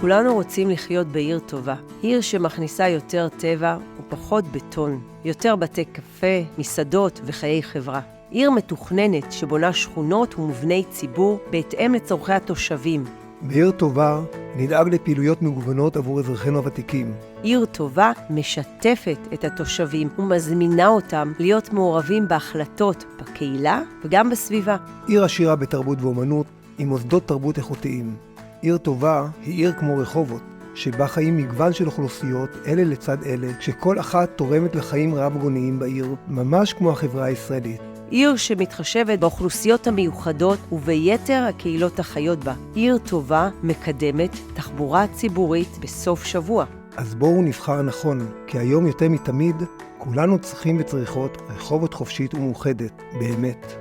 כולנו רוצים לחיות בעיר טובה. עיר שמכניסה יותר טבע ופחות בטון. יותר בתי קפה, מסעדות וחיי חברה. עיר מתוכננת שבונה שכונות ומבני ציבור בהתאם לצורכי התושבים. בעיר טובה נדאג לפעילויות מגוונות עבור אזרחינו הוותיקים. עיר טובה משתפת את התושבים ומזמינה אותם להיות מעורבים בהחלטות בקהילה וגם בסביבה. עיר עשירה בתרבות ואומנות עם מוסדות תרבות איכותיים. עיר טובה היא עיר כמו רחובות, שבה חיים מגוון של אוכלוסיות אלה לצד אלה, שכל אחת תורמת לחיים רב-גוניים בעיר, ממש כמו החברה הישראלית. עיר שמתחשבת באוכלוסיות המיוחדות וביתר הקהילות החיות בה. עיר טובה מקדמת תחבורה ציבורית בסוף שבוע. אז בואו נבחר נכון, כי היום יותר מתמיד כולנו צריכים וצריכות רחובות חופשית ומאוחדת, באמת.